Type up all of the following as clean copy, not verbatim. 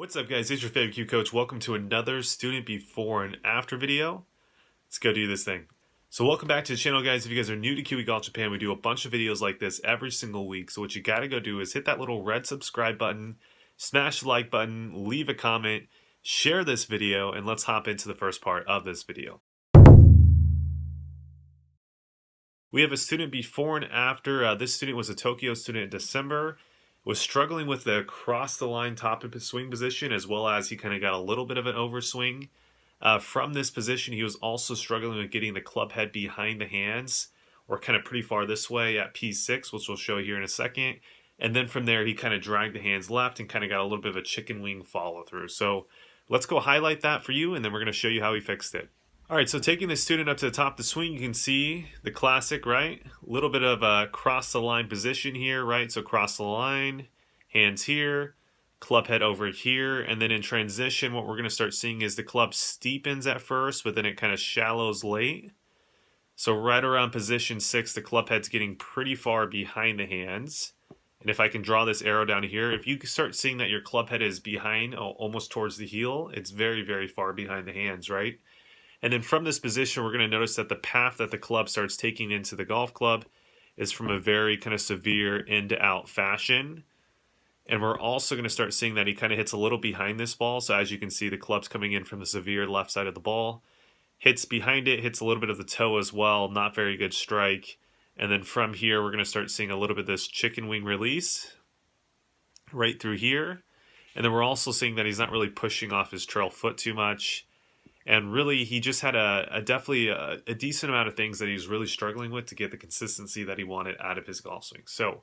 What's up, guys? It's your favorite Q coach. Welcome to another student before and after video. Let's go do this thing. So welcome back to the channel, guys. If you guys are new to Kiwi Golf Japan, we do a bunch of videos like this every single week. So what you got to go do is hit that little red subscribe button, smash the like button, leave a comment, share this video, and let's hop into the first part of this video. We have a student before and after. This student was a Tokyo student in December. Was struggling with the across the line top of his swing position, as well as he kind of got a little bit of an overswing. From this position, he was also struggling with getting the club head behind the hands, or kind of pretty far this way at P6, which we'll show here in a second. And then from there, he kind of dragged the hands left and kind of got a little bit of a chicken wing follow through. So let's go highlight that for you, and then we're going to show you how he fixed it. All right, so taking the student up to the top of the swing, you can see the classic, right? A little bit of a cross the line position here, right? So cross the line, hands here, club head over here, and then in transition, what we're going to start seeing is the club steepens at first, but then it kind of shallows late. So right around position 6, the club head's getting pretty far behind the hands. And if I can draw this arrow down here, if you start seeing that your club head is behind, almost towards the heel, it's very, very far behind the hands, right? And then from this position, we're going to notice that the path that the club starts taking into the golf club is from a very kind of severe in-to-out fashion. And we're also going to start seeing that he kind of hits a little behind this ball. So as you can see, the club's coming in from the severe left side of the ball. Hits behind it, hits a little bit of the toe as well. Not very good strike. And then from here, we're going to start seeing a little bit of this chicken wing release right through here. And then we're also seeing that he's not really pushing off his trail foot too much. And really, he just had definitely a decent amount of things that he was really struggling with to get the consistency that he wanted out of his golf swing. So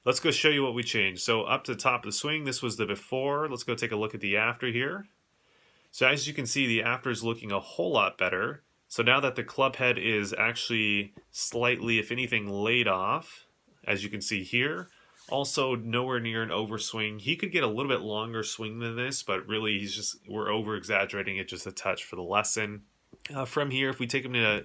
let's go show you what we changed. So up to the top of the swing, this was the before. Let's go take a look at the after here. So as you can see, the after is looking a whole lot better. So now that the club head is actually slightly, if anything, laid off, as you can see here. Also, nowhere near an overswing. He could get a little bit longer swing than this, but really we're over-exaggerating it just a touch for the lesson. From here, if we take him to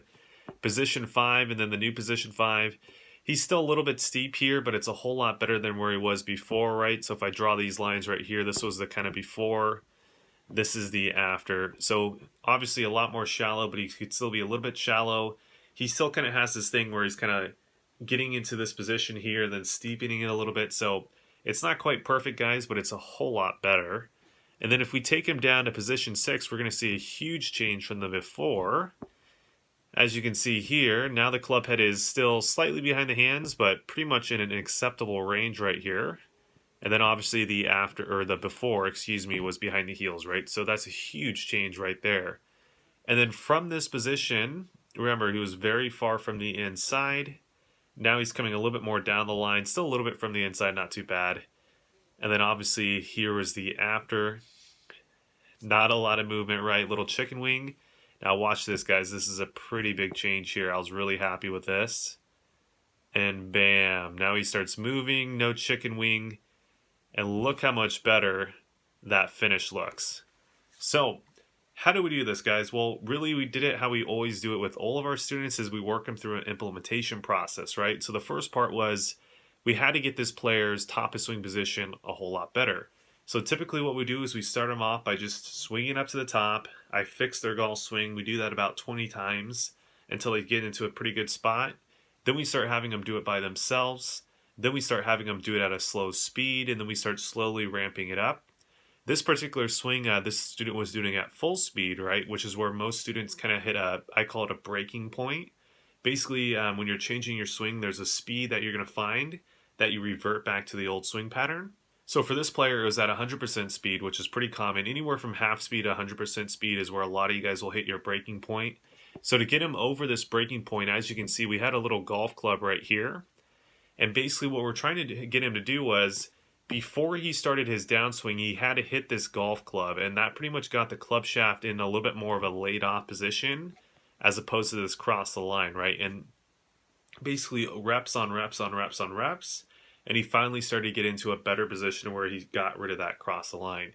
position 5 and then the new position 5, he's still a little bit steep here, but it's a whole lot better than where he was before, right? So if I draw these lines right here, this was the kind of before, this is the after. So obviously a lot more shallow, but he could still be a little bit shallow. He still kind of has this thing where he's kind of getting into this position here, then steepening it a little bit. So it's not quite perfect, guys, but it's a whole lot better. And then if we take him down to position 6, we're going to see a huge change from the before. As you can see here, now the club head is still slightly behind the hands, but pretty much in an acceptable range right here. And then obviously the before, was behind the heels, right? So that's a huge change right there. And then from this position, remember, he was very far from the inside. Now he's coming a little bit more down the line, still a little bit from the inside, not too bad. And then obviously here was the after. Not a lot of movement, right? Little chicken wing. Now watch this, guys. This is a pretty big change here. I was really happy with this. And bam, now he starts moving, no chicken wing. And look how much better that finish looks. So how do we do this, guys? Well, really, we did it how we always do it with all of our students is we work them through an implementation process, right? So the first part was we had to get this player's top of swing position a whole lot better. So typically what we do is we start them off by just swinging up to the top. I fix their golf swing. We do that about 20 times until they get into a pretty good spot. Then we start having them do it by themselves. Then we start having them do it at a slow speed, and then we start slowly ramping it up. This particular swing, this student was doing at full speed, right? Which is where most students kind of hit I call it a breaking point. Basically, when you're changing your swing, there's a speed that you're going to find that you revert back to the old swing pattern. So for this player, it was at 100% speed, which is pretty common. Anywhere from half speed to 100% speed is where a lot of you guys will hit your breaking point. So to get him over this breaking point, as you can see, we had a little golf club right here. And basically what we're trying to get him to do was, before he started his downswing, he had to hit this golf club, and that pretty much got the club shaft in a little bit more of a laid off position as opposed to this cross the line, right? And basically reps on reps on reps on reps, and he finally started to get into a better position where he got rid of that cross the line.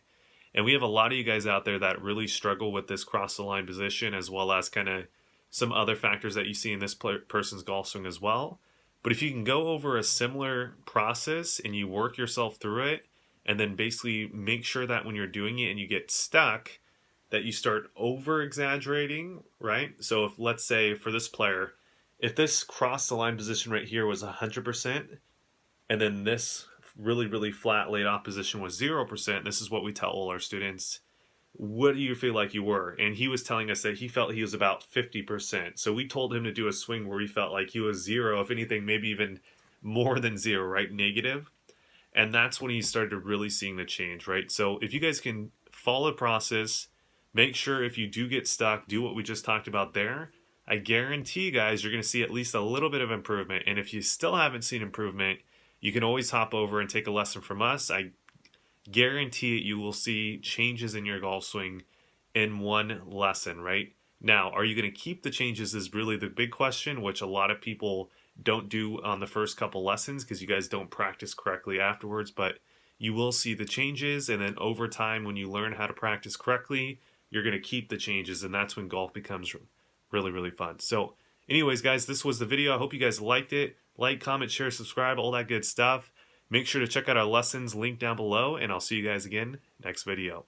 And we have a lot of you guys out there that really struggle with this cross the line position, as well as kind of some other factors that you see in this person's golf swing as well. But if you can go over a similar process and you work yourself through it, and then basically make sure that when you're doing it and you get stuck, that you start over exaggerating, right? So if, let's say for this player, if this cross the line position right here was 100%, and then this really flat laid off position was 0%, this is what we tell all our students, what do you feel like you were? And he was telling us that he felt he was about 50%. So we told him to do a swing where he felt like he was 0, if anything, maybe even more than 0, right? Negative. And that's when he started really seeing the change, right? So if you guys can follow the process, make sure if you do get stuck, do what we just talked about there. I guarantee you guys, you're going to see at least a little bit of improvement. And if you still haven't seen improvement, you can always hop over and take a lesson from us. I guarantee it, you will see changes in your golf swing in one lesson, right? Now, are you going to keep the changes is really the big question, which a lot of people don't do on the first couple lessons because you guys don't practice correctly afterwards, but you will see the changes, and then over time when you learn how to practice correctly, you're going to keep the changes, and that's when golf becomes really fun. So anyways, guys, this was the video. I hope you guys liked it. Like, comment, share, subscribe, all that good stuff. Make sure to check out our lessons, link down below, and I'll see you guys again next video.